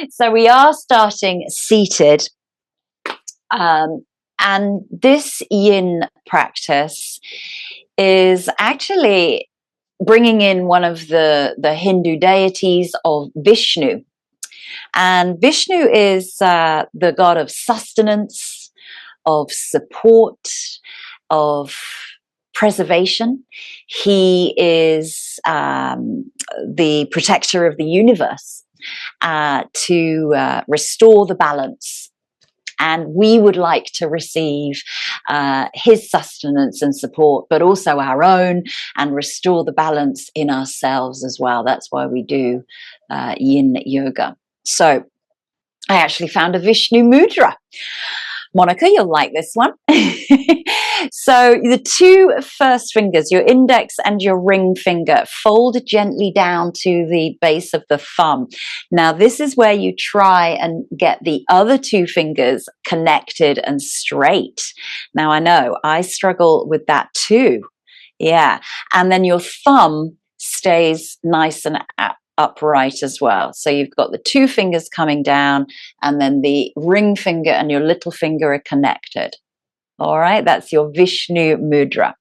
So we are starting seated. And this yin practice is actually bringing in one of the Hindu deities of Vishnu. And Vishnu is the god of sustenance, of support, of preservation. He is the protector of the universe, to restore the balance. And we would like to receive his sustenance and support, but also our own, and restore the balance in ourselves as well. That's why we do Yin Yoga. So I actually found a Vishnu mudra. Monica, you'll like this one. So the two first fingers, your index and your ring finger, fold gently down to the base of the thumb. Now, this is where you try and get the other two fingers connected and straight. Now, I know I struggle with that too. Yeah. And then your thumb stays nice and upright as well. So you've got the two fingers coming down, and then the ring finger and your little finger are connected. All right, that's your Vishnu mudra.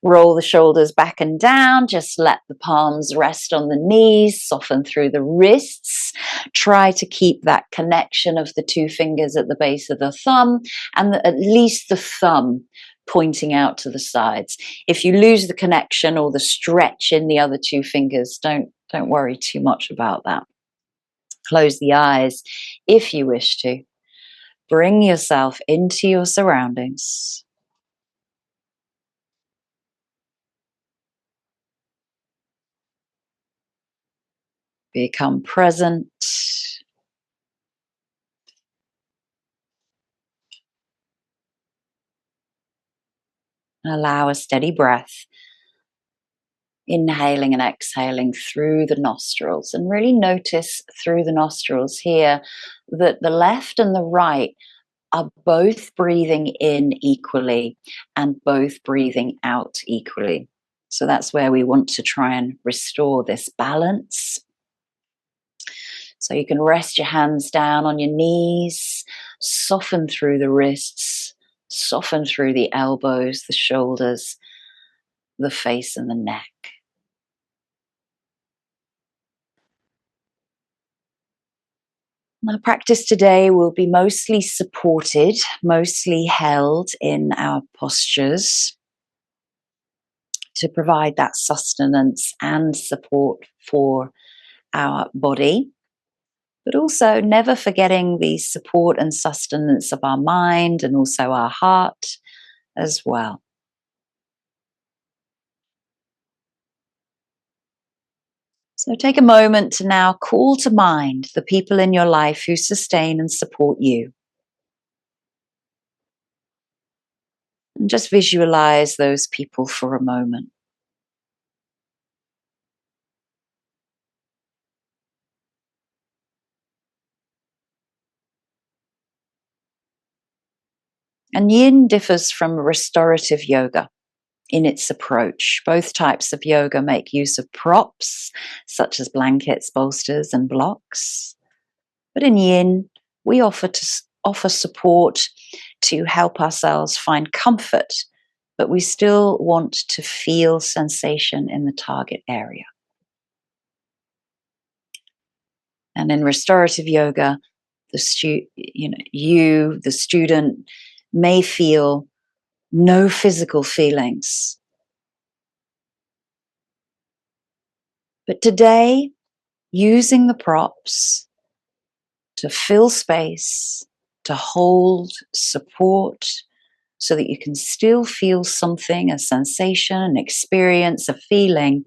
Roll the shoulders back and down. Just let the palms rest on the knees, soften through the wrists. Try to keep that connection of the two fingers at the base of the thumb, and at least the thumb pointing out to the sides. If you lose the connection or the stretch in the other two fingers, don't worry too much about that. Close the eyes if you wish to. Bring yourself into your surroundings. Become present. Allow a steady breath. Inhaling and exhaling through the nostrils, and really notice through the nostrils here that the left and the right are both breathing in equally and both breathing out equally. So that's where we want to try and restore this balance. So you can rest your hands down on your knees, soften through the wrists, soften through the elbows, the shoulders, the face and the neck. Our practice today will be mostly supported, mostly held in our postures to provide that sustenance and support for our body, but also never forgetting the support and sustenance of our mind and also our heart as well. So take a moment to now call to mind the people in your life who sustain and support you. And just visualize those people for a moment. And Yin differs from restorative yoga in its approach. Both types of yoga make use of props, such as blankets, bolsters, and blocks. But in Yin, we offer support to help ourselves find comfort, but we still want to feel sensation in the target area. And in restorative yoga, the student, may feel no physical feelings. But today, using the props to fill space, to hold support, so that you can still feel something, a sensation, an experience, a feeling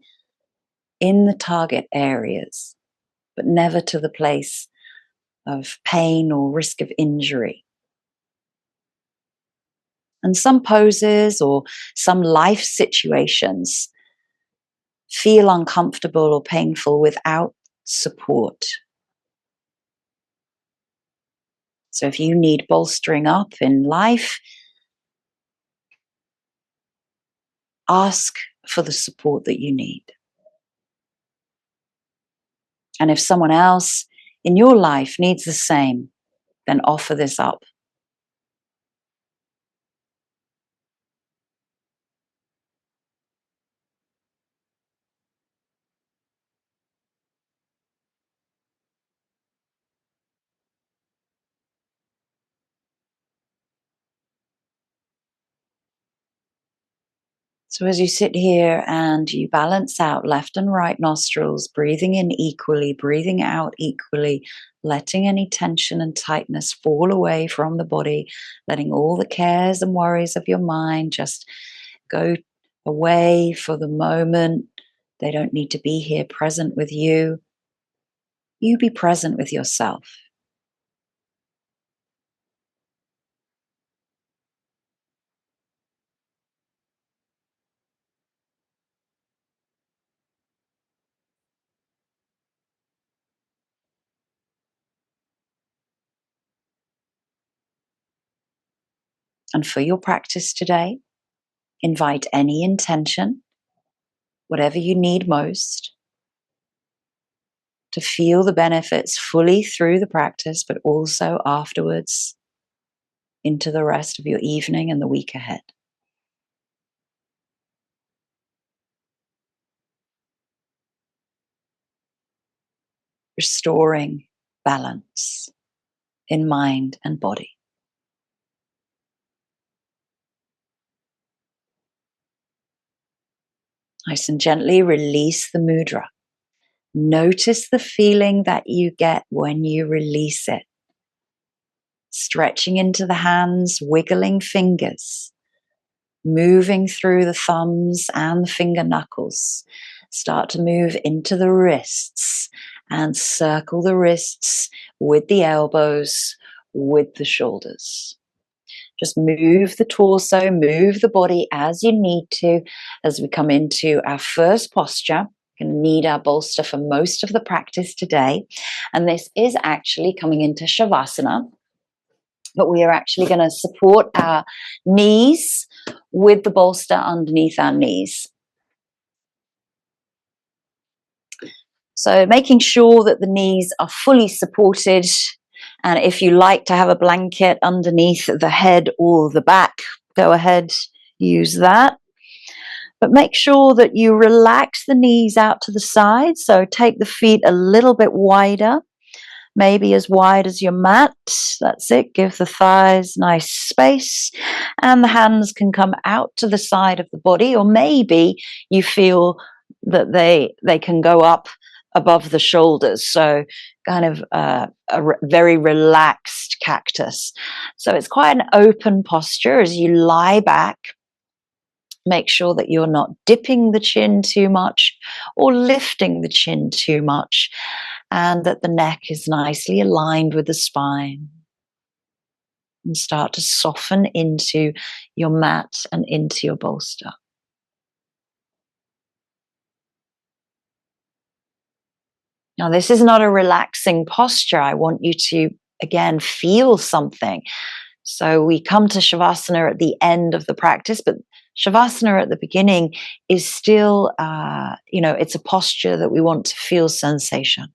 in the target areas, but never to the place of pain or risk of injury. And some poses or some life situations feel uncomfortable or painful without support. So if you need bolstering up in life, ask for the support that you need. And if someone else in your life needs the same, then offer this up. So as you sit here and you balance out left and right nostrils, breathing in equally, breathing out equally, letting any tension and tightness fall away from the body, letting all the cares and worries of your mind just go away for the moment. They don't need to be here present with you. You be present with yourself. And for your practice today, invite any intention, whatever you need most, to feel the benefits fully through the practice, but also afterwards into the rest of your evening and the week ahead. Restoring balance in mind and body. Nice and gently release the mudra. Notice the feeling that you get when you release it. Stretching into the hands, wiggling fingers, moving through the thumbs and the finger knuckles. Start to move into the wrists and circle the wrists with the elbows, with the shoulders. Just move the torso, move the body as you need to as we come into our first posture. We're going to need our bolster for most of the practice today. And this is actually coming into Shavasana, but we are actually going to support our knees with the bolster underneath our knees. So making sure that the knees are fully supported. And if you like to have a blanket underneath the head or the back, go ahead, use that. But make sure that you relax the knees out to the side. So take the feet a little bit wider, maybe as wide as your mat. That's it. Give the thighs nice space. And the hands can come out to the side of the body, or maybe you feel that they can go up above the shoulders. So kind of very relaxed cactus. So it's quite an open posture as you lie back. Make sure that you're not dipping the chin too much or lifting the chin too much, and that the neck is nicely aligned with the spine. And start to soften into your mat and into your bolster. Now, this is not a relaxing posture. I want you to, again, feel something. So we come to Shavasana at the end of the practice, but Shavasana at the beginning is still, it's a posture that we want to feel sensation.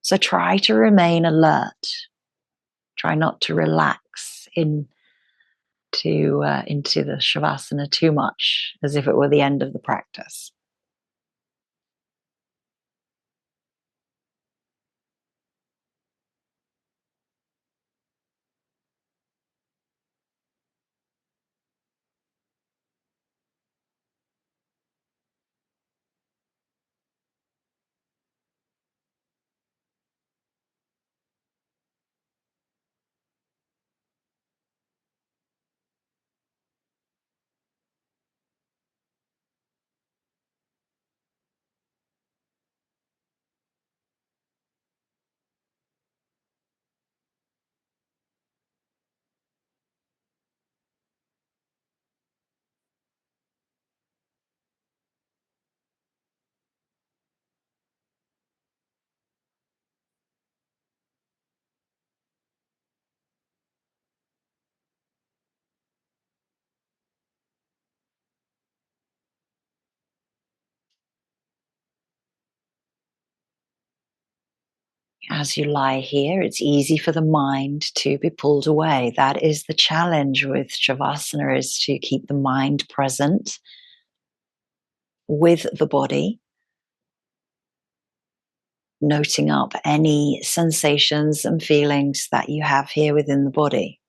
So try to remain alert. Try not to relax into the Shavasana too much, as if it were the end of the practice. As you lie here, it's easy for the mind to be pulled away. That is the challenge with Shavasana, is to keep the mind present with the body, noting up any sensations and feelings that you have here within the body.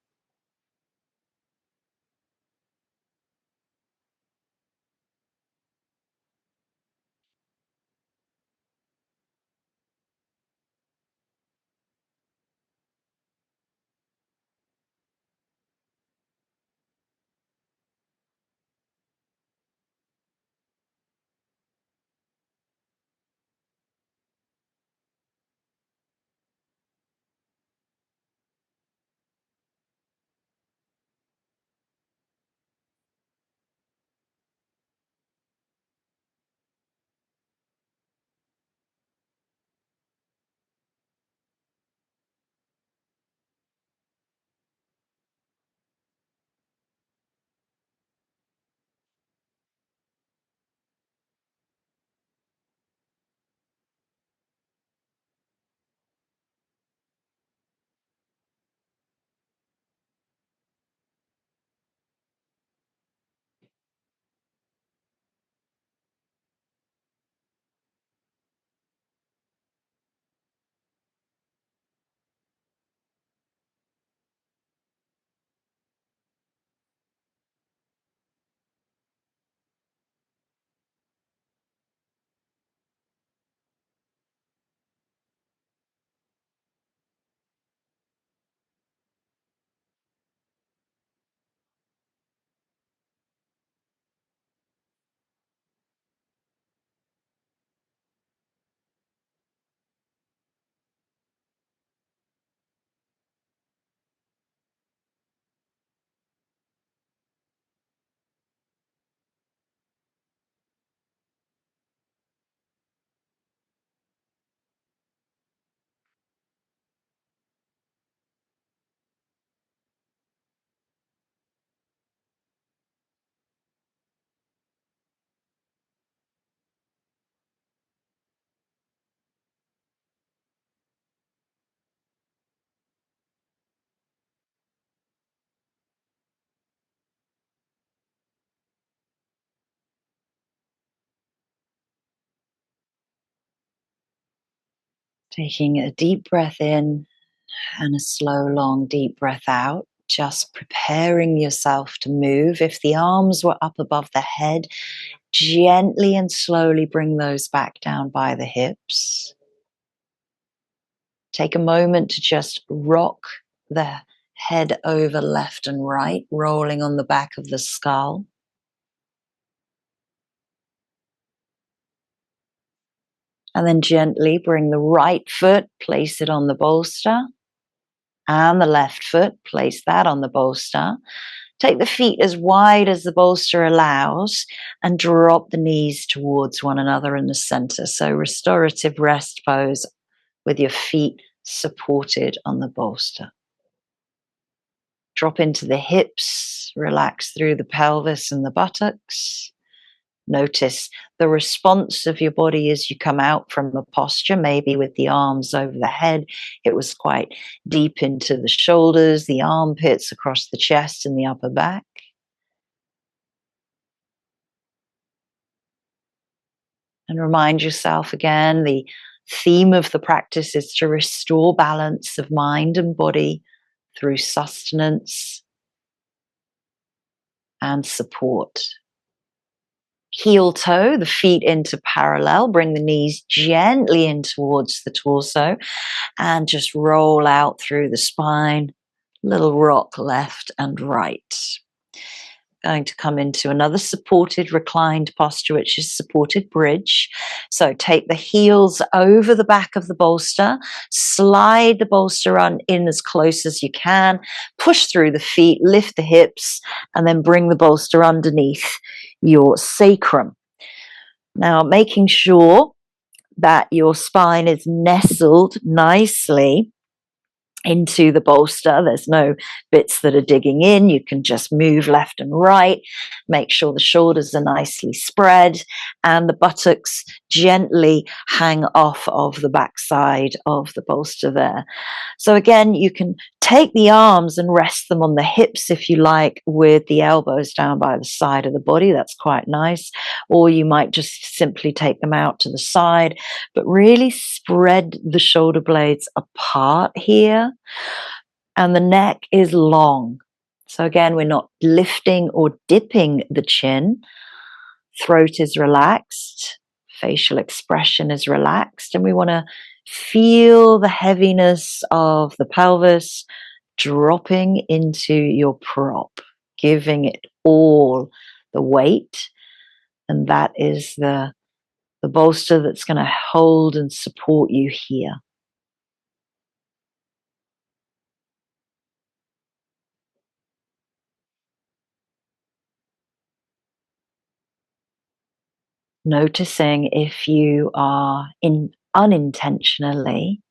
Taking a deep breath in and a slow, long, deep breath out. Just preparing yourself to move. If the arms were up above the head, gently and slowly bring those back down by the hips. Take a moment to just rock the head over left and right, rolling on the back of the skull. And then gently bring the right foot, place it on the bolster, and the left foot, place that on the bolster. Take the feet as wide as the bolster allows and drop the knees towards one another in the center. So restorative rest pose with your feet supported on the bolster. Drop into the hips, relax through the pelvis and the buttocks. Notice the response of your body as you come out from the posture, maybe with the arms over the head. It was quite deep into the shoulders, the armpits, across the chest and the upper back. And remind yourself again, the theme of the practice is to restore balance of mind and body through sustenance and support. Heel toe, the feet into parallel. Bring the knees gently in towards the torso and just roll out through the spine. Little rock left and right. Going to come into another supported reclined posture, which is supported bridge. So take the heels over the back of the bolster, slide the bolster in as close as you can, push through the feet, lift the hips, and then bring the bolster underneath your sacrum. Now, making sure that your spine is nestled nicely into the bolster. There's no bits that are digging in. You can just move left and right. Make sure the shoulders are nicely spread and the buttocks gently hang off of the backside of the bolster there. So again, you can take the arms and rest them on the hips if you like, with the elbows down by the side of the body. That's quite nice. Or you might just simply take them out to the side, but really spread the shoulder blades apart here. And the neck is long. So again, we're not lifting or dipping the chin. Throat is relaxed. Facial expression is relaxed. And we want to feel the heaviness of the pelvis dropping into your prop, giving it all the weight. And that is the bolster that's going to hold and support you here. Noticing if you are unintentionally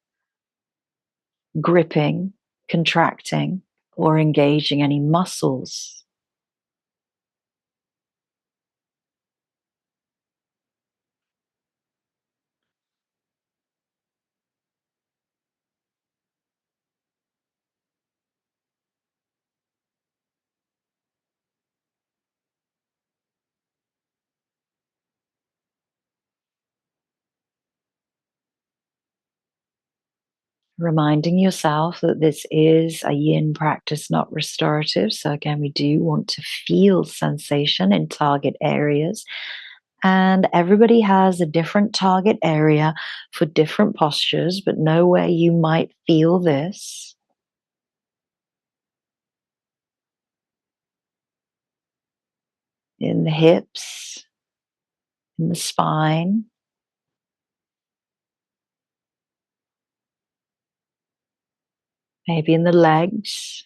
gripping, contracting, or engaging any muscles. Reminding yourself that this is a yin practice, not restorative. So, again, we do want to feel sensation in target areas. And everybody has a different target area for different postures, but know where you might feel this. In the hips, in the spine, maybe in the legs.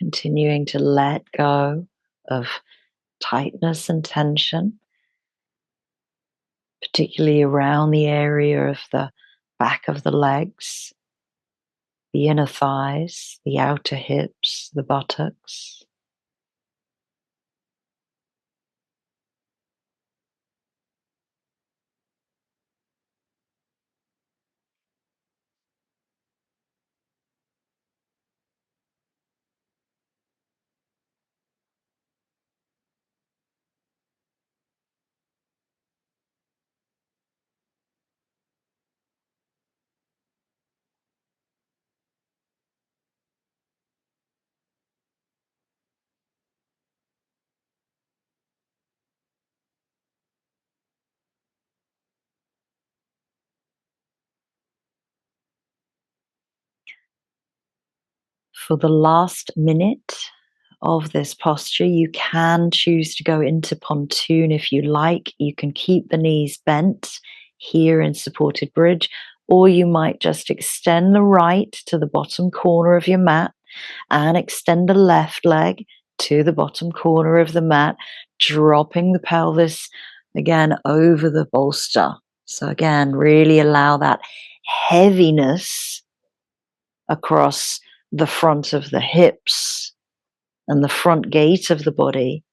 Continuing to let go of tightness and tension, particularly around the area of the back of the legs, the inner thighs, the outer hips, the buttocks. For the last minute of this posture, you can choose to go into pontoon if you like. You can keep the knees bent here in supported bridge, or you might just extend the right to the bottom corner of your mat and extend the left leg to the bottom corner of the mat, dropping the pelvis again, over the bolster. So again, really allow that heaviness across the front of the hips and the front gate of the body.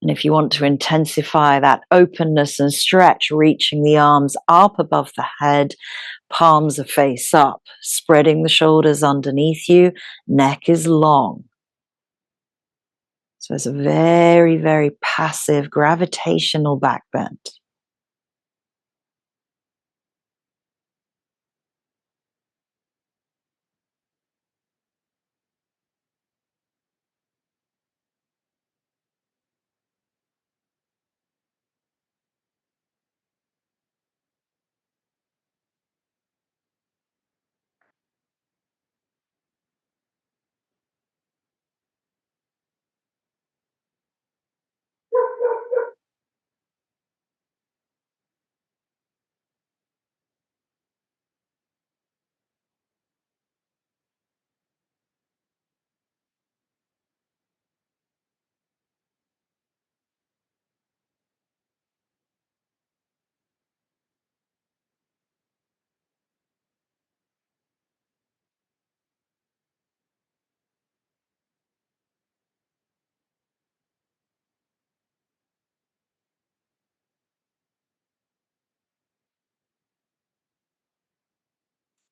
And if you want to intensify that openness and stretch, reaching the arms up above the head, palms are face up, spreading the shoulders underneath you, neck is long. So it's a very, very passive gravitational back bend.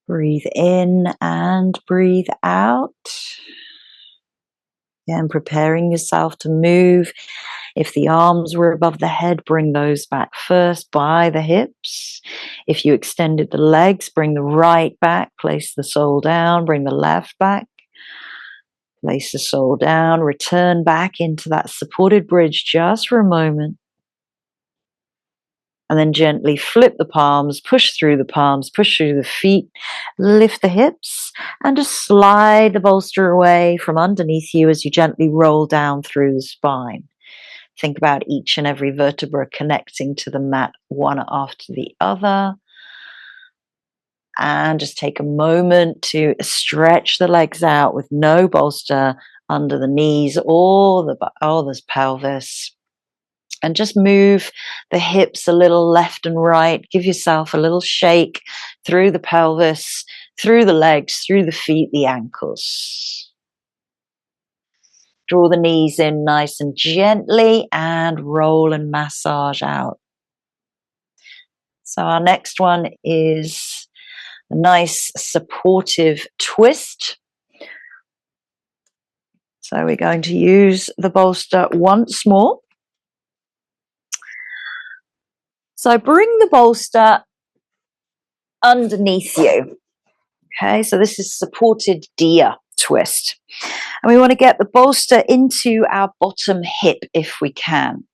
Breathe in and breathe out. Again, preparing yourself to move. If the arms were above the head, bring those back first by the hips. If you extended the legs, bring the right back, place the sole down, bring the left back. Place the sole down, return back into that supported bridge just for a moment. And then gently flip the palms, push through the palms, push through the feet, lift the hips, and just slide the bolster away from underneath you as you gently roll down through the spine. Think about each and every vertebra connecting to the mat one after the other. And just take a moment to stretch the legs out with no bolster under the knees or the pelvis. And just move the hips a little left and right. Give yourself a little shake through the pelvis, through the legs, through the feet, the ankles. Draw the knees in nice and gently and roll and massage out. So our next one is a nice supportive twist. So we're going to use the bolster once more. So bring the bolster underneath you. Okay, so this is supported deer twist. And we want to get the bolster into our bottom hip if we can.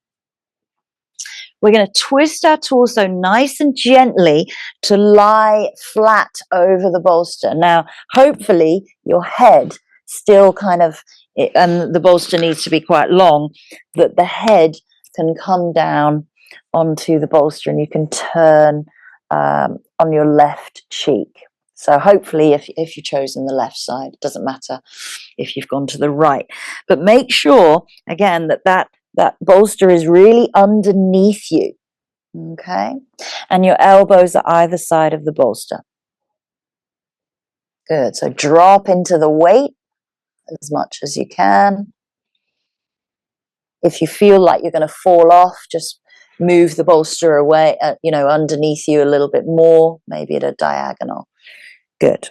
We're going to twist our torso nice and gently to lie flat over the bolster. Now, hopefully your head still kind of, and the bolster needs to be quite long, that the head can come down onto the bolster and you can turn on your left cheek. So hopefully if you've chosen the left side, it doesn't matter if you've gone to the right. But make sure, again, that bolster is really underneath you, okay? And your elbows are either side of the bolster. Good, so drop into the weight as much as you can. If you feel like you're going to fall off, just move the bolster away, underneath you a little bit more, maybe at a diagonal. Good.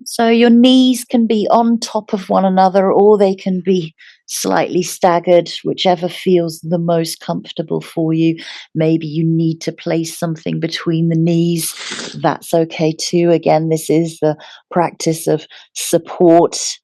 So your knees can be on top of one another or they can be slightly staggered, whichever feels the most comfortable for you. Maybe you need to place something between the knees. That's okay too. Again, this is the practice of support.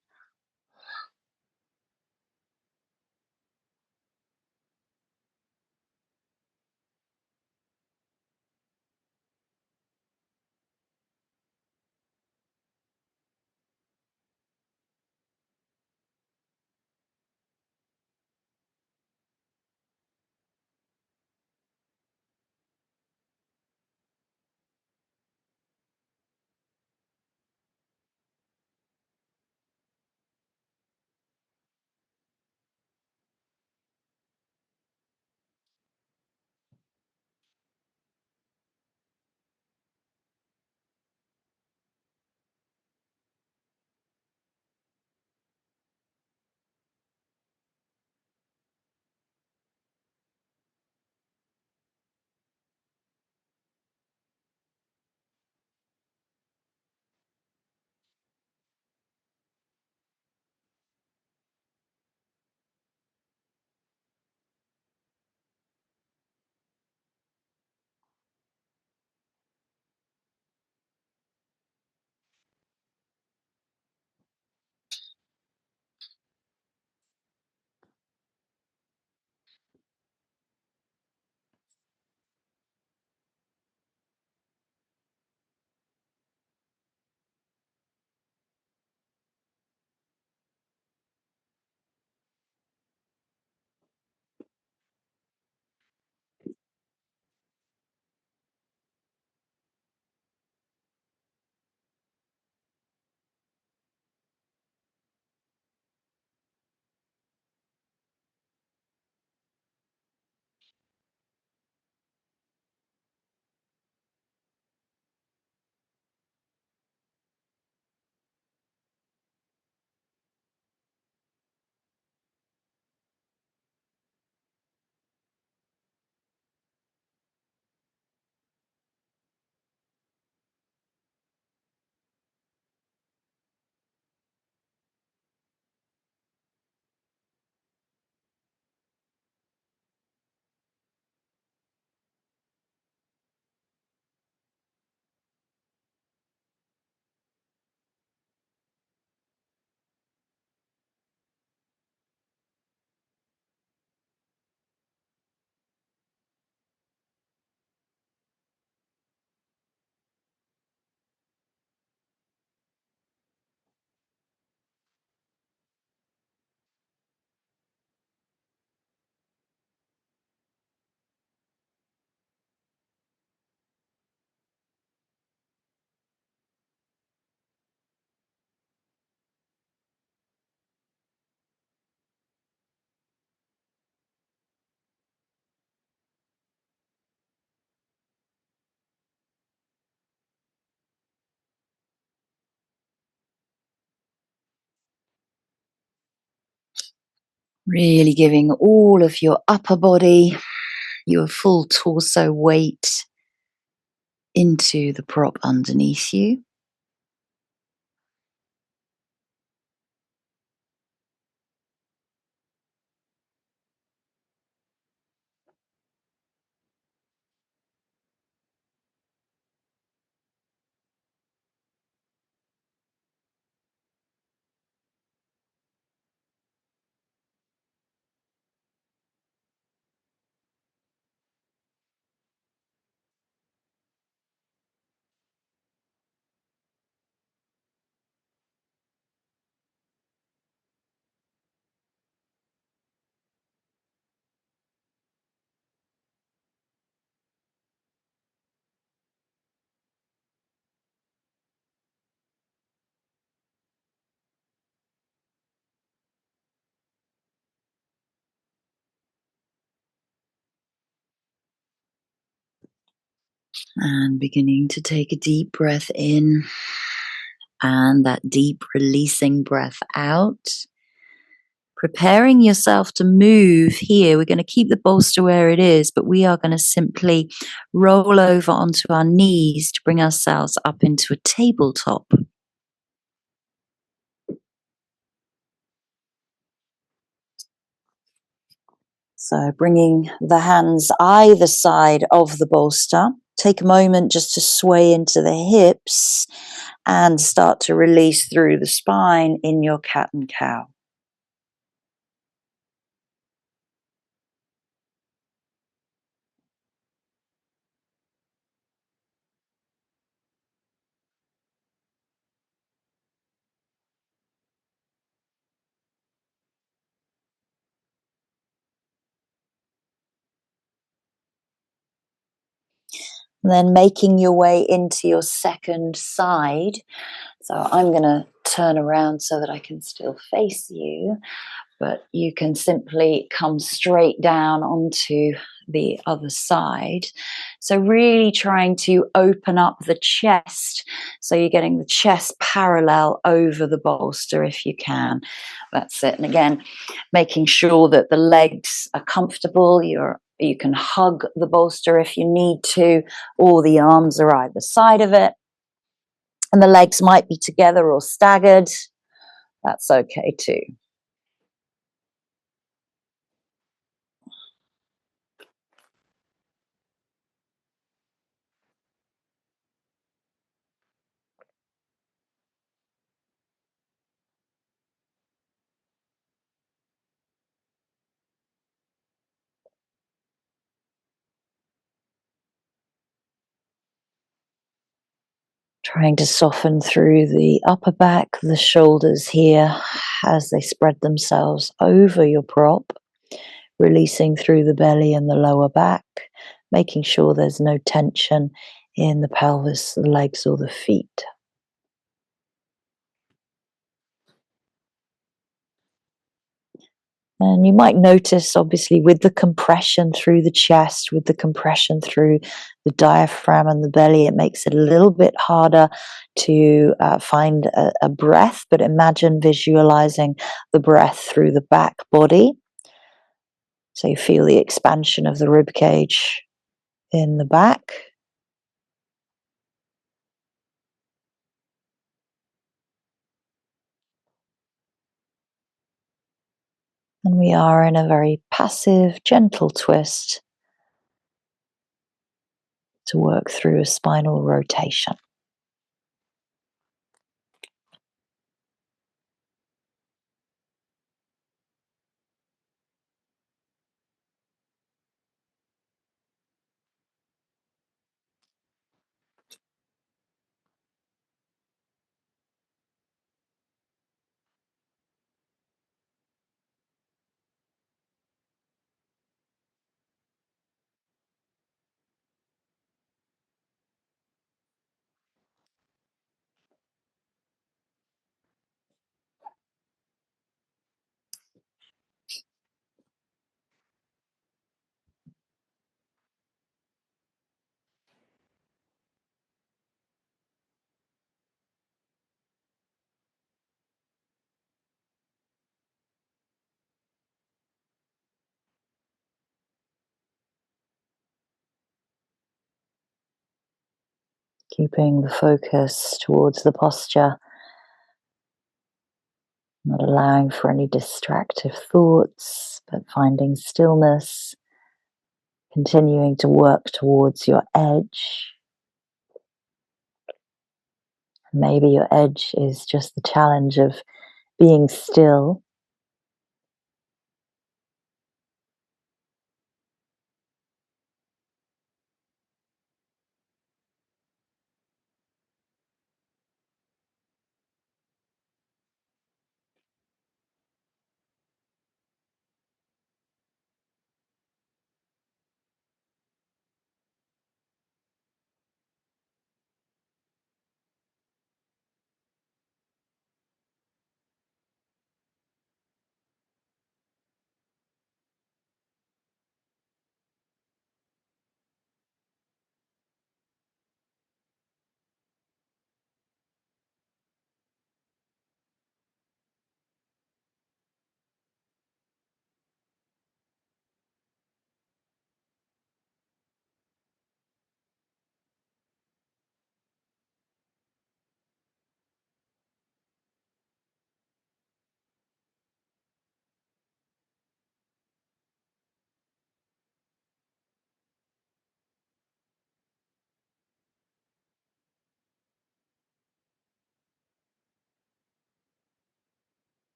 Really giving all of your upper body, your full torso weight into the prop underneath you. And beginning to take a deep breath in and that deep releasing breath out. Preparing yourself to move here. We're going to keep the bolster where it is, but we are going to simply roll over onto our knees to bring ourselves up into a tabletop. So bringing the hands either side of the bolster. Take a moment just to sway into the hips and start to release through the spine in your cat and cow. And then making your way into your second side. So I'm going to turn around so that I can still face you, but you can simply come straight down onto the other side. So really trying to open up the chest. So you're getting the chest parallel over the bolster if you can. That's it. And again, making sure that the legs are comfortable. You can hug the bolster if you need to, or the arms are either side of it. And the legs might be together or staggered. That's okay too. Trying to soften through the upper back, the shoulders here as they spread themselves over your prop, releasing through the belly and the lower back, making sure there's no tension in the pelvis, the legs, or the feet. And you might notice, obviously, with the compression through the chest, with the compression through the diaphragm and the belly, it makes it a little bit harder to find a breath. But imagine visualizing the breath through the back body. So you feel the expansion of the rib cage in the back. And we are in a very passive, gentle twist to work through a spinal rotation. Keeping the focus towards the posture, not allowing for any distractive thoughts, but finding stillness, continuing to work towards your edge. Maybe your edge is just the challenge of being still.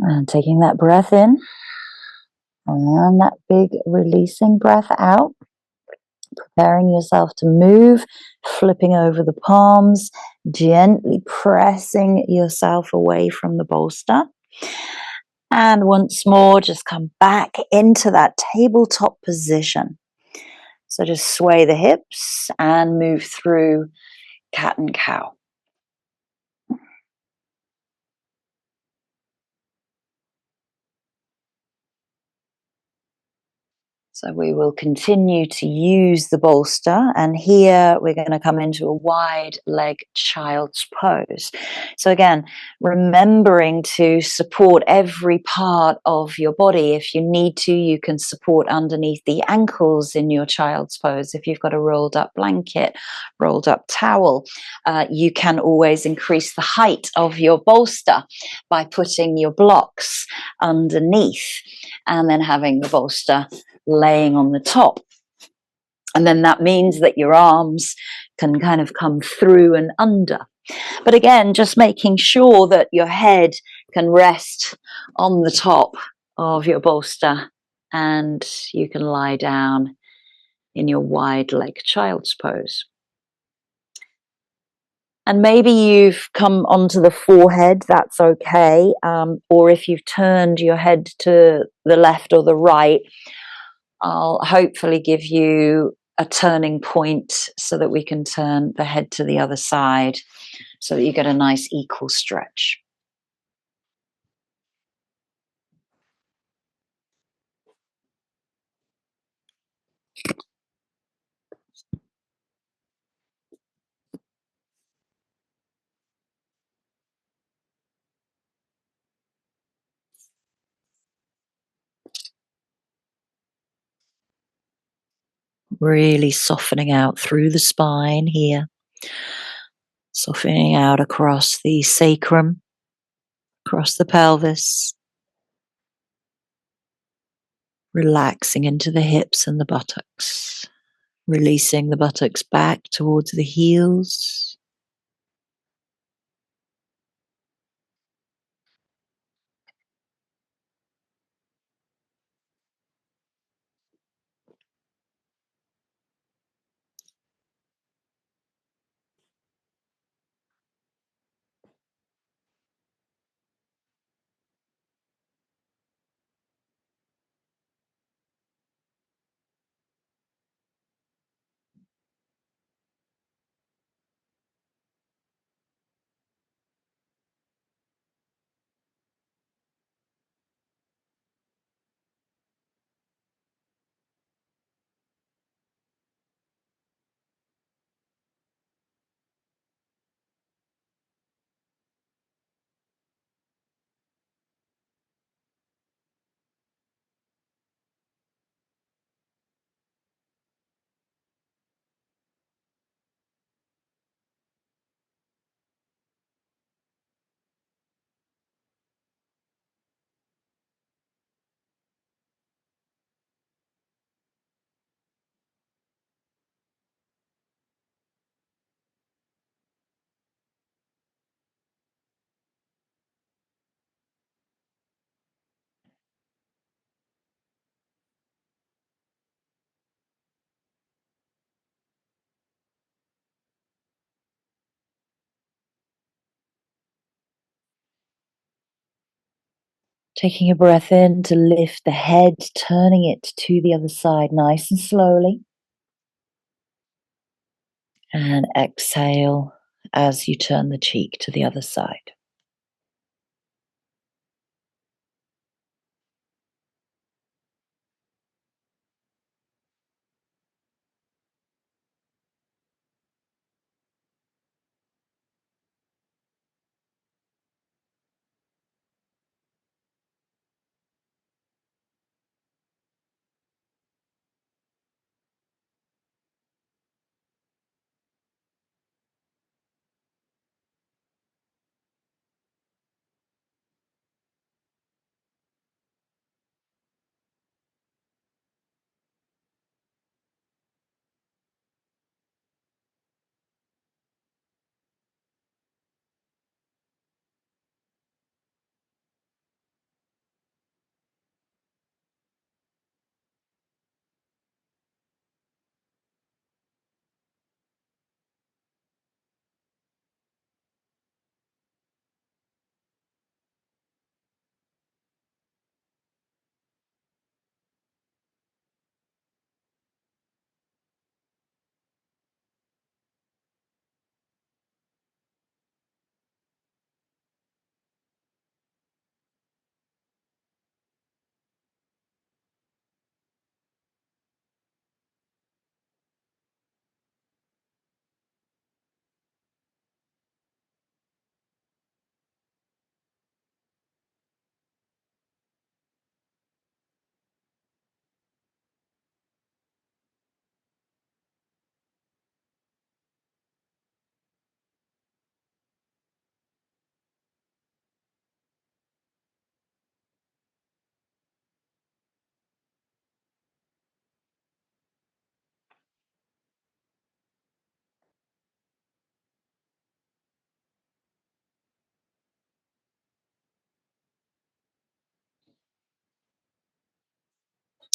And taking that breath in, and that big releasing breath out. Preparing yourself to move, flipping over the palms, gently pressing yourself away from the bolster. And once more, just come back into that tabletop position. So just sway the hips and move through cat and cow. So we will continue to use the bolster, and here we're going to come into a wide leg child's pose. So again, remembering to support every part of your body. If you need to, you can support underneath the ankles in your child's pose. If you've got a rolled up blanket, rolled up towel, you can always increase the height of your bolster by putting your blocks underneath and then having the bolster laying on the top. And then that means that your arms can kind of come through and under. But again, just making sure that your head can rest on the top of your bolster and you can lie down in your wide leg child's pose. And maybe you've come onto the forehead, that's okay. Or if you've turned your head to the left or the right, I'll hopefully give you a turning point so that we can turn the head to the other side so that you get a nice equal stretch. Really softening out through the spine here, softening out across the sacrum, across the pelvis, relaxing into the hips and the buttocks, releasing the buttocks back towards the heels. Taking a breath in to lift the head, turning it to the other side nice and slowly. And exhale as you turn the cheek to the other side.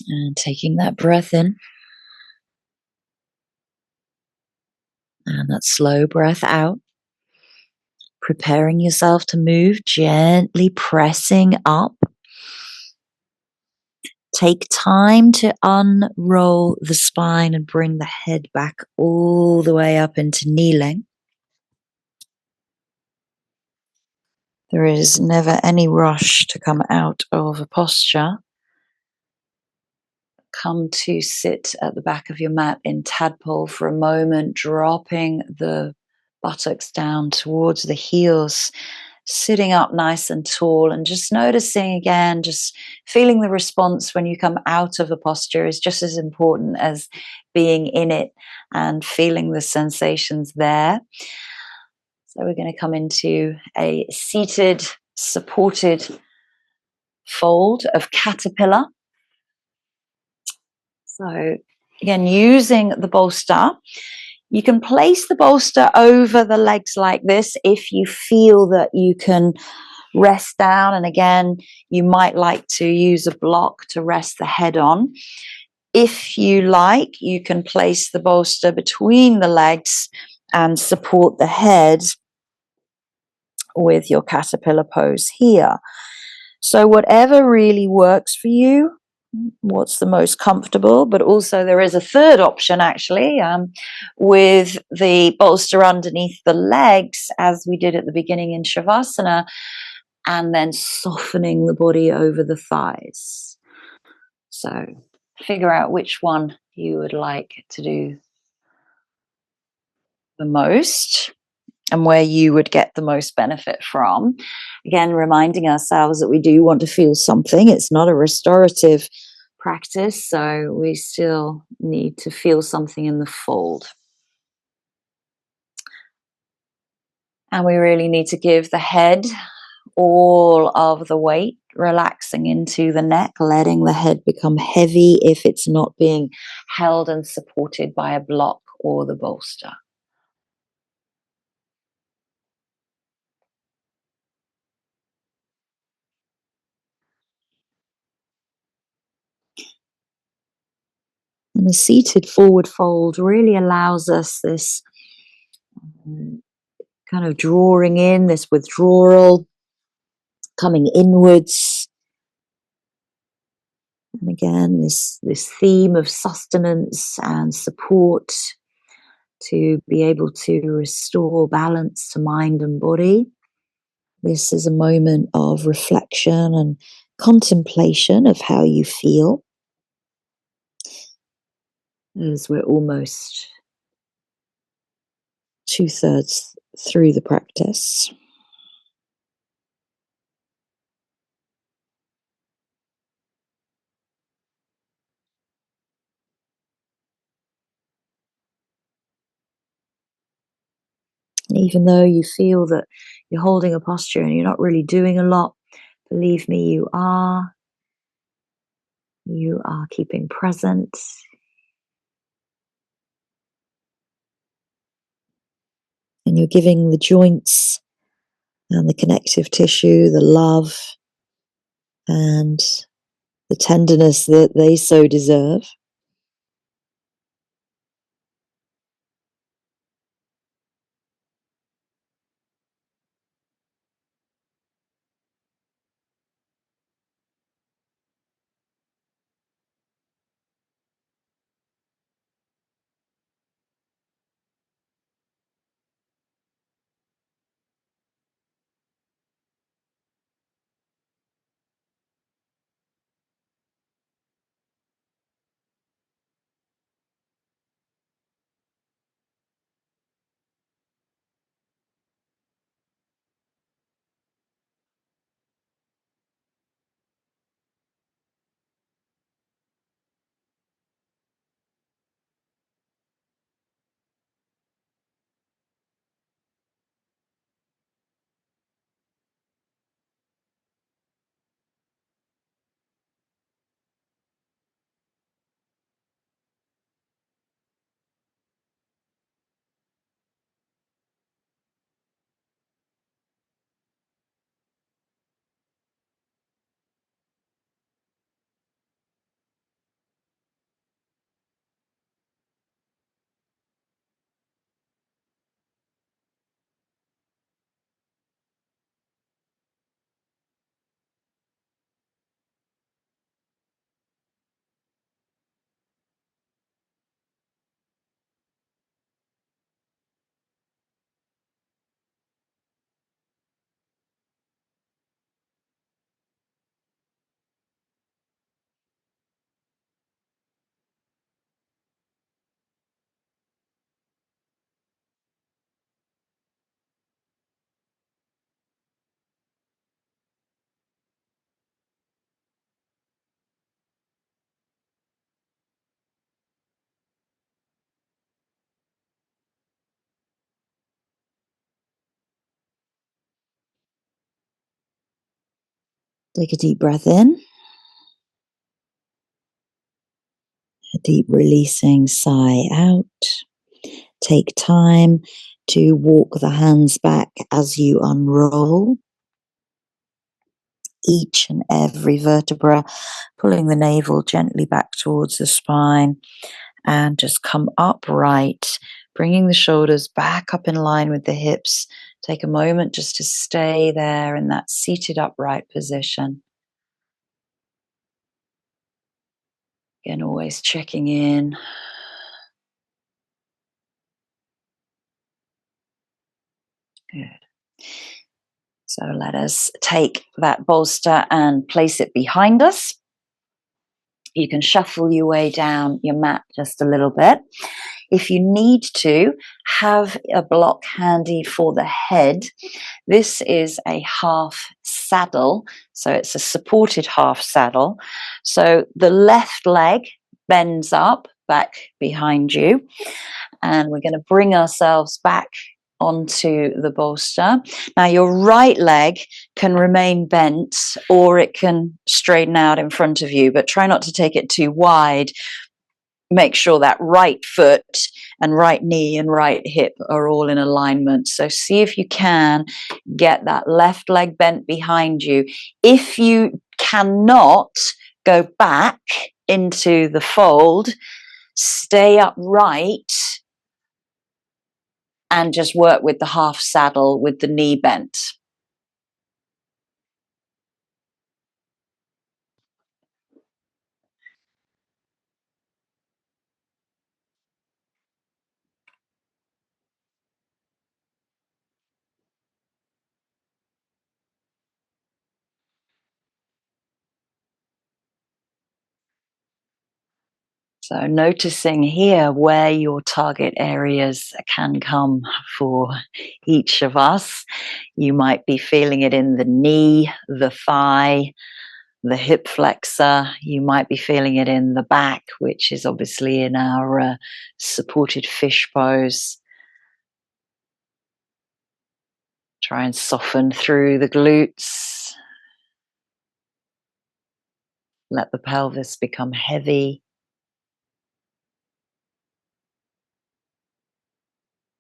And taking that breath in. And that slow breath out. Preparing yourself to move, gently pressing up. Take time to unroll the spine and bring the head back all the way up into kneeling. There is never any rush to come out of a posture. Come to sit at the back of your mat in tadpole for a moment, dropping the buttocks down towards the heels, sitting up nice and tall, and just noticing again, just feeling the response when you come out of a posture is just as important as being in it and feeling the sensations there. So we're going to come into a seated, supported fold of caterpillar. So again, using the bolster, you can place the bolster over the legs like this if you feel that you can rest down. And again, you might like to use a block to rest the head on. If you like, you can place the bolster between the legs and support the head with your caterpillar pose here. So whatever really works for you, what's the most comfortable, but also there is a third option actually, with the bolster underneath the legs as we did at the beginning in Shavasana, and then softening the body over the thighs. So figure out which one you would like to do the most and where you would get the most benefit from. Again, reminding ourselves that we do want to feel something. It's not a restorative practice, so we still need to feel something in the fold. And we really need to give the head all of the weight, relaxing into the neck, letting the head become heavy if it's not being held and supported by a block or the bolster. And the seated forward fold really allows us this kind of drawing in, this withdrawal, coming inwards, And again, this theme of sustenance and support to be able to restore balance to mind and body. This is a moment of reflection and contemplation of how you feel, as we're almost 2/3 through the practice. And even though you feel that you're holding a posture and you're not really doing a lot, believe me, you are. You are keeping present. And you're giving the joints and the connective tissue the love and the tenderness that they so deserve. Take a deep breath in, a deep releasing sigh out. Take time to walk the hands back as you unroll each and every vertebra, pulling the navel gently back towards the spine, and just come upright, bringing the shoulders back up in line with the hips. Take a moment just to stay there in that seated upright position. Again, always checking in. Good. So let us take that bolster and place it behind us. You can shuffle your way down your mat just a little bit. If you need to, have a block handy for the head. This is a half saddle, so it's a supported half saddle. So the left leg bends up back behind you, and we're going to bring ourselves back onto the bolster. Now your right leg can remain bent or it can straighten out in front of you, but try not to take it too wide. Make sure that right foot and right knee and right hip are all in alignment. So see if you can get that left leg bent behind you. If you cannot go back into the fold, stay upright and just work with the half saddle with the knee bent. So noticing here where your target areas can come for each of us. You might be feeling it in the knee, the thigh, the hip flexor. You might be feeling it in the back, which is obviously in our supported fish pose. Try and soften through the glutes. Let the pelvis become heavy.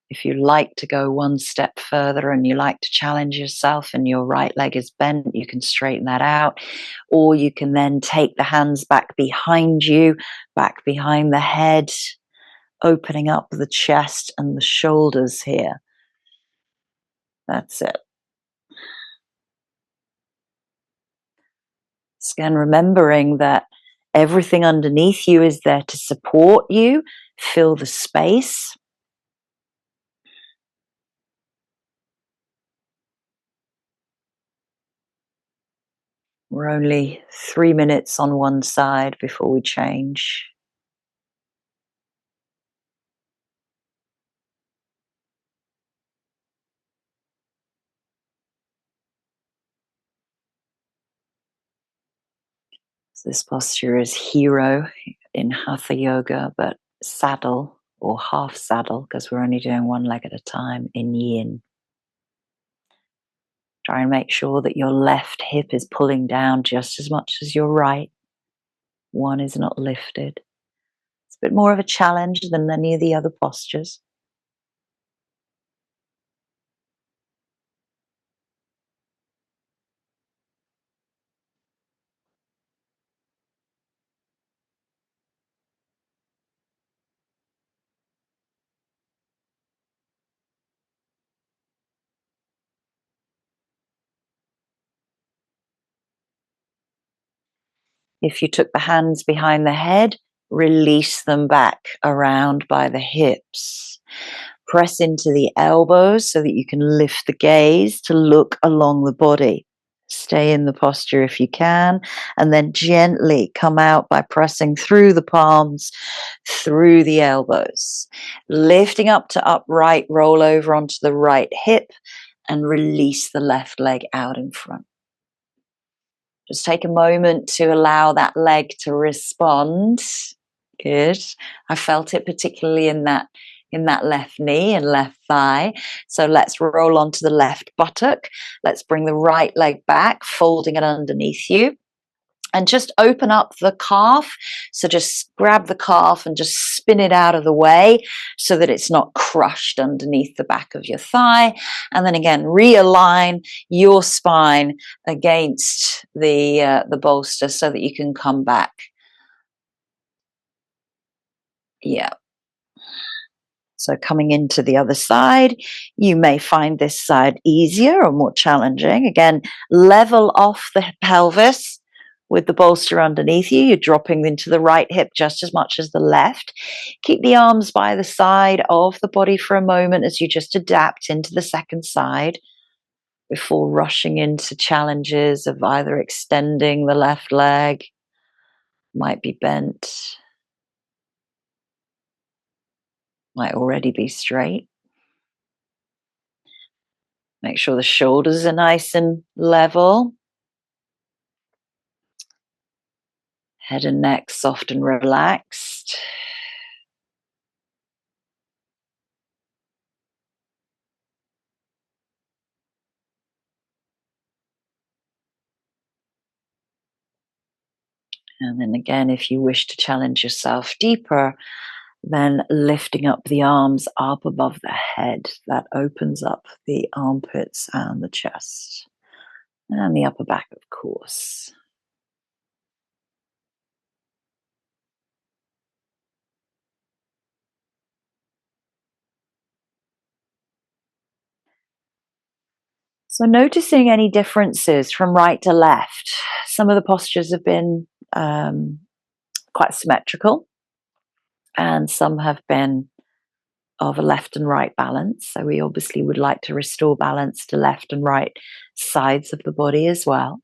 If you like to go one step further and you like to challenge yourself and your right leg is bent, you can straighten that out. Or you can then take the hands back behind you, back behind the head, opening up the chest and the shoulders here. That's it. Again, remembering that everything underneath you is there to support you, fill the space. We're only 3 minutes on one side before we change. So this posture is hero in Hatha Yoga, but saddle or half saddle, because we're only doing one leg at a time, in Yin. Try and make sure that your left hip is pulling down just as much as your right. One is not lifted. It's a bit more of a challenge than any of the other postures. If you took the hands behind the head, release them back around by the hips. Press into the elbows so that you can lift the gaze to look along the body. Stay in the posture if you can, and then gently come out by pressing through the palms, through the elbows. Lifting up to upright, roll over onto the right hip, and release the left leg out in front. Just take a moment to allow that leg to respond. Good. I felt it particularly in that left knee and left thigh. So let's roll onto the left buttock. Let's bring the right leg back, folding it underneath you. And just open up the calf. So just grab the calf and just spin it out of the way so that it's not crushed underneath the back of your thigh. And then again, realign your spine against the bolster so that you can come back. Yeah. So coming into the other side, you may find this side easier or more challenging. Again, level off the pelvis with the bolster underneath you. You're dropping into the right hip just as much as the left. Keep the arms by the side of the body for a moment as you just adapt into the second side before rushing into challenges of either extending the left leg, might be bent, might already be straight. Make sure the shoulders are nice and level. Head and neck soft and relaxed. And then again, if you wish to challenge yourself deeper, then lifting up the arms up above the head. That opens up the armpits and the chest. And the upper back, of course. So noticing any differences from right to left. Some of the postures have been quite symmetrical, and some have been of a left and right balance. So we obviously would like to restore balance to left and right sides of the body as well.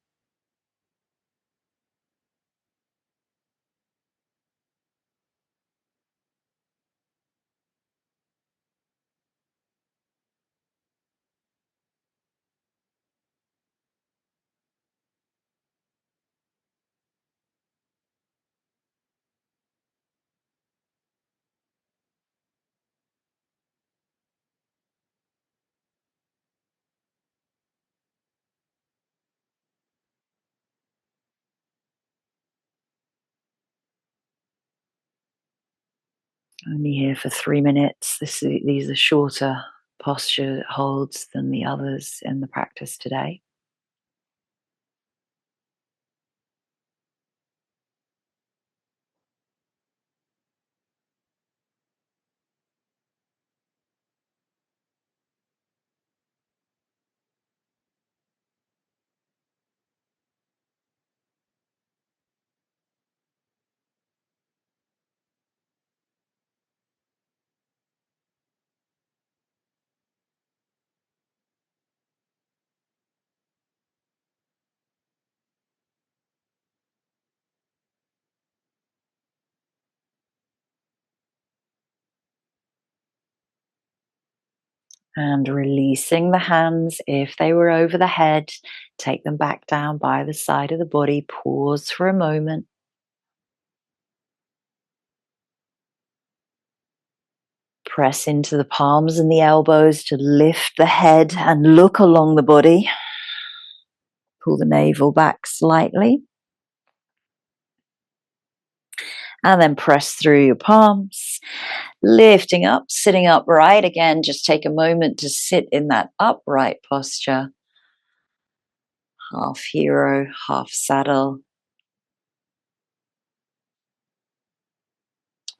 Only here for 3 minutes. These are shorter posture holds than the others in the practice today. And releasing the hands if they were over the head, take them back down by the side of the body. Pause for a moment. Press into the palms and the elbows to lift the head and look along the body. Pull the navel back slightly. And then press through your palms, lifting up, sitting upright. Again, just take a moment to sit in that upright posture. Half hero, half saddle.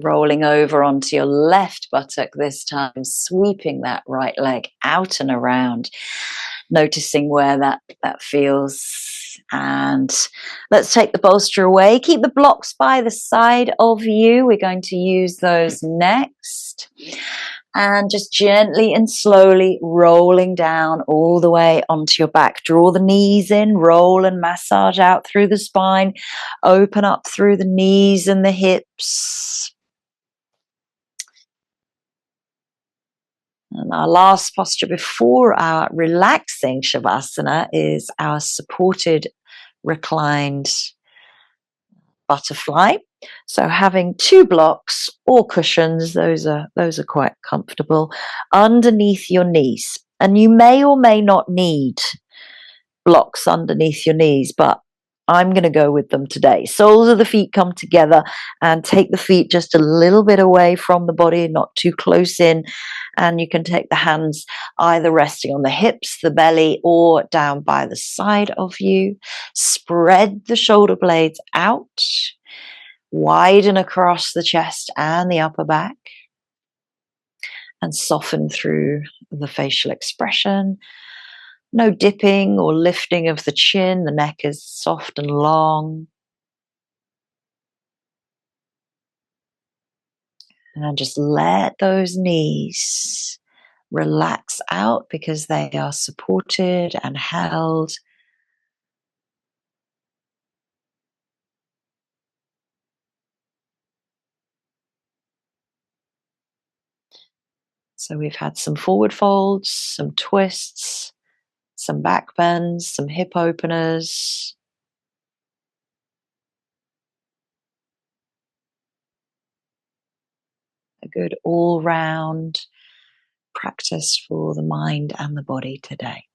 Rolling over onto your left buttock this time, sweeping that right leg out and around, noticing where that feels. And let's take the bolster away. Keep the blocks by the side of you. We're going to use those next. And just gently and slowly rolling down all the way onto your back. Draw the knees in, roll and massage out through the spine. Open up through the knees and the hips. And our last posture before our relaxing Shavasana is our supported reclined butterfly. So having 2 blocks or cushions, those are quite comfortable, underneath your knees. And you may or may not need blocks underneath your knees, but I'm going to go with them today. Soles of the feet come together and take the feet just a little bit away from the body, not too close in. And you can take the hands either resting on the hips, the belly, or down by the side of you. Spread the shoulder blades out. Widen across the chest and the upper back. And soften through the facial expression. No dipping or lifting of the chin. The neck is soft and long. And just let those knees relax out because they are supported and held. So we've had some forward folds, some twists, some back bends, some hip openers. A good all-round practice for the mind and the body today.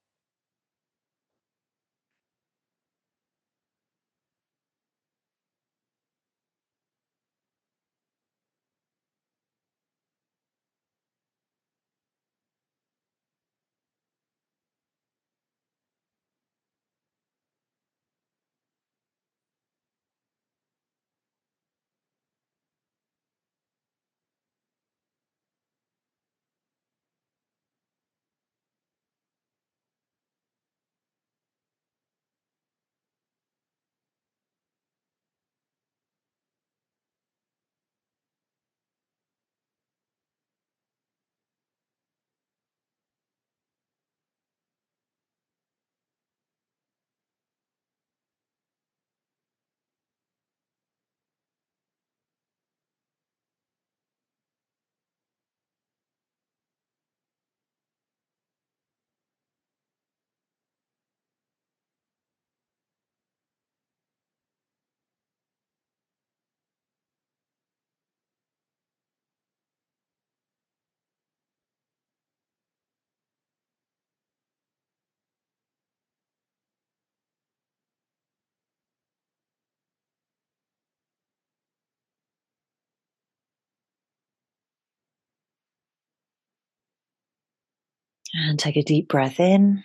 And take a deep breath in.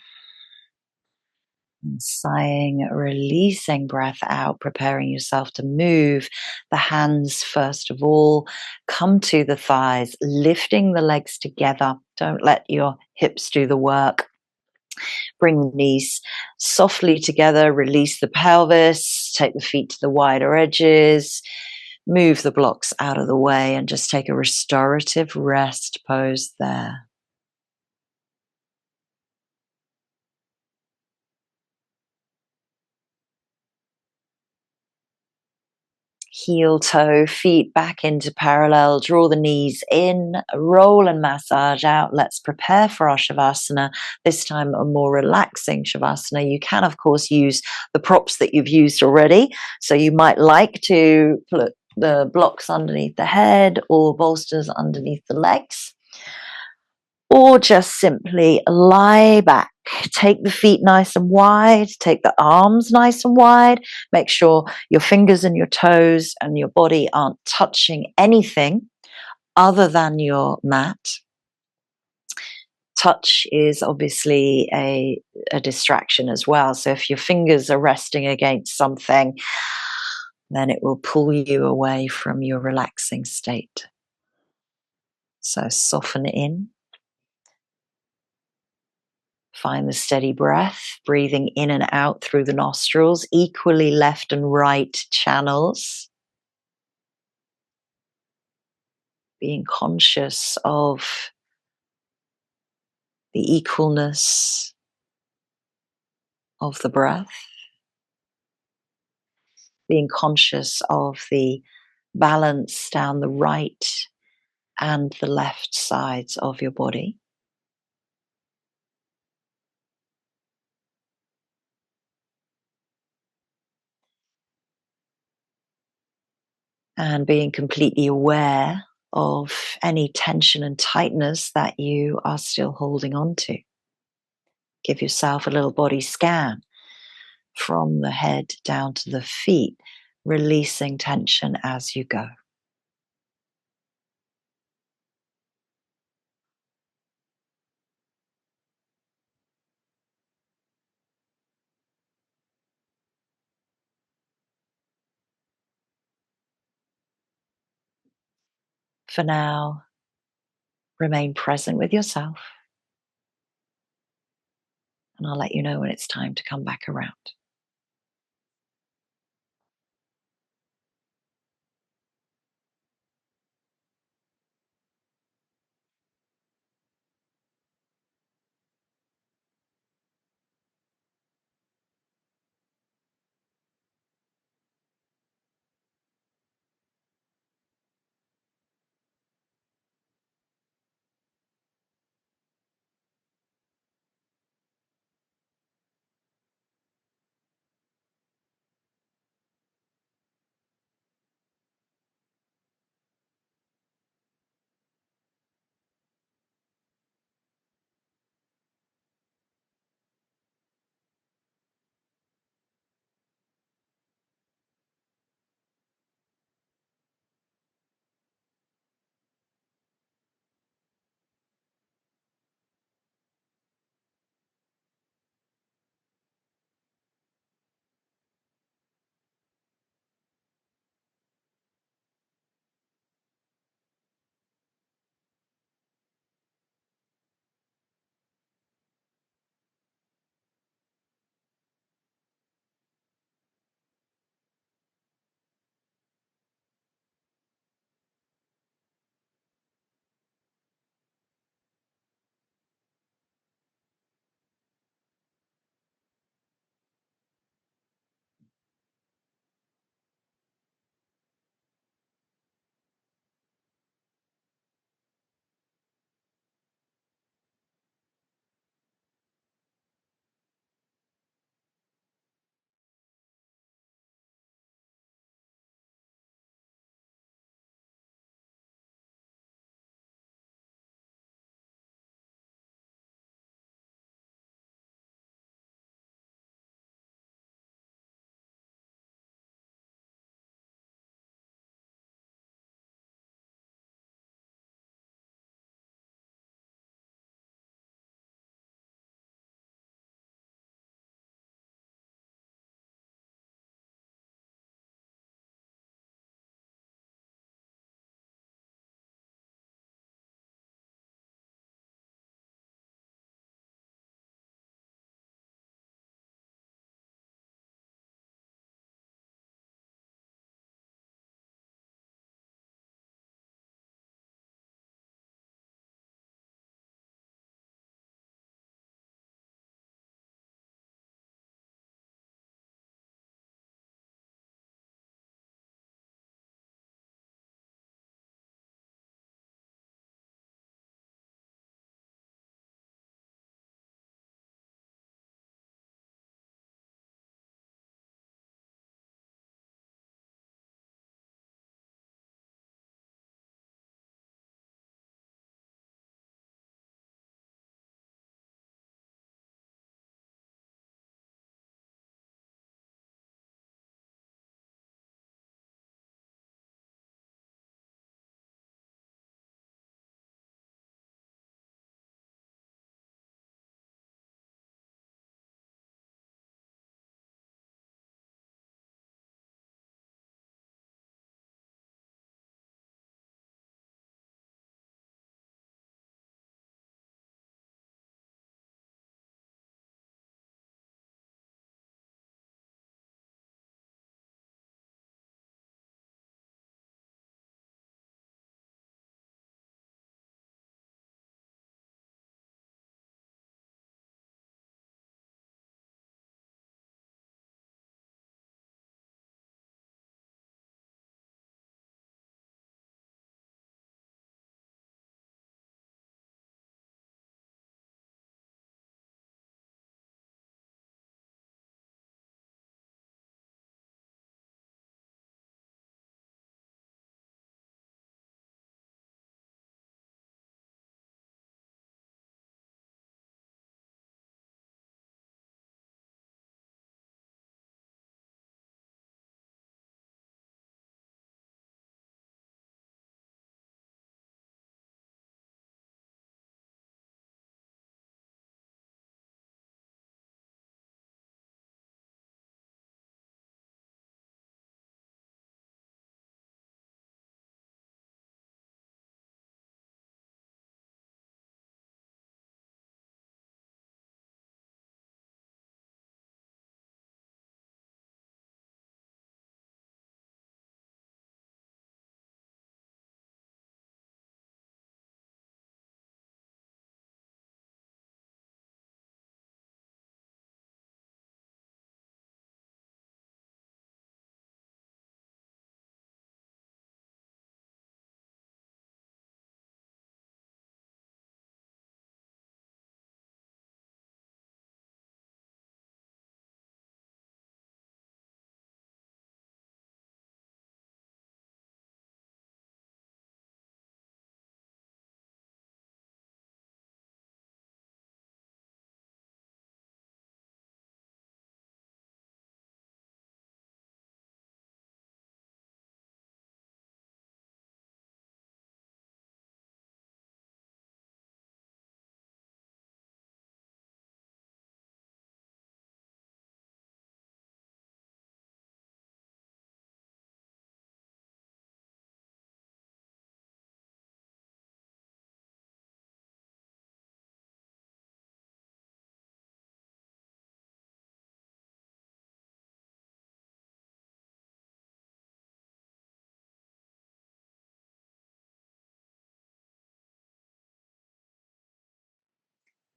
And sighing, releasing breath out, preparing yourself to move the hands first of all. Come to the thighs, lifting the legs together. Don't let your hips do the work. Bring the knees softly together, release the pelvis, take the feet to the wider edges, move the blocks out of the way, and just take a restorative rest pose there. Heel, toe, feet back into parallel. Draw the knees in, roll and massage out. Let's prepare for our Shavasana. This time, a more relaxing Shavasana. You can, of course, use the props that you've used already. So you might like to put the blocks underneath the head or bolsters underneath the legs. Or just simply lie back. Take the feet nice and wide, take the arms nice and wide. Make sure your fingers and your toes and your body aren't touching anything other than your mat. Touch is obviously a distraction as well. So if your fingers are resting against something, then it will pull you away from your relaxing state. So soften in. Find the steady breath, breathing in and out through the nostrils, equally left and right channels. Being conscious of the equalness of the breath. Being conscious of the balance down the right and the left sides of your body. And being completely aware of any tension and tightness that you are still holding on to. Give yourself a little body scan from the head down to the feet, releasing tension as you go. For now, remain present with yourself, and I'll let you know when it's time to come back around.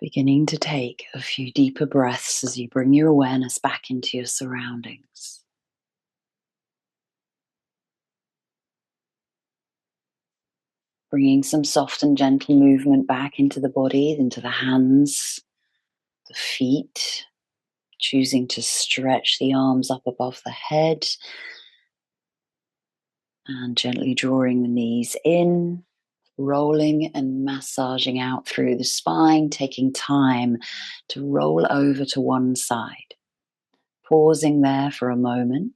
Beginning to take a few deeper breaths as you bring your awareness back into your surroundings. Bringing some soft and gentle movement back into the body, into the hands, the feet. Choosing to stretch the arms up above the head. And gently drawing the knees in. Rolling and massaging out through the spine, taking time to roll over to one side. Pausing there for a moment.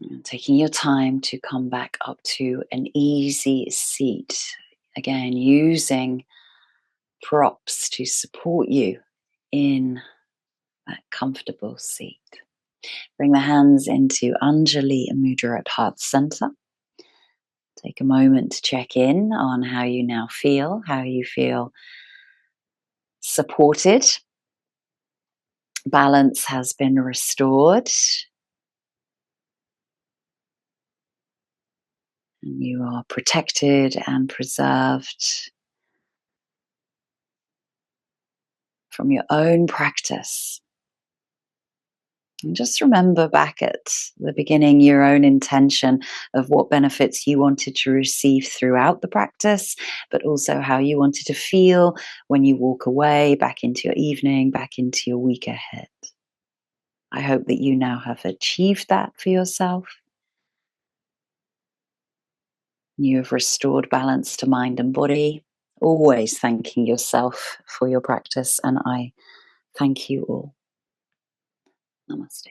And taking your time to come back up to an easy seat. Again, using props to support you in that comfortable seat. Bring the hands into Anjali Mudra at heart center. Take a moment to check in on how you now feel, how you feel supported. Balance has been restored. And you are protected and preserved from your own practice. And just remember back at the beginning your own intention of what benefits you wanted to receive throughout the practice, but also how you wanted to feel when you walk away, back into your evening, back into your week ahead. I hope that you now have achieved that for yourself. You have restored balance to mind and body, always thanking yourself for your practice, and I thank you all. Namaste.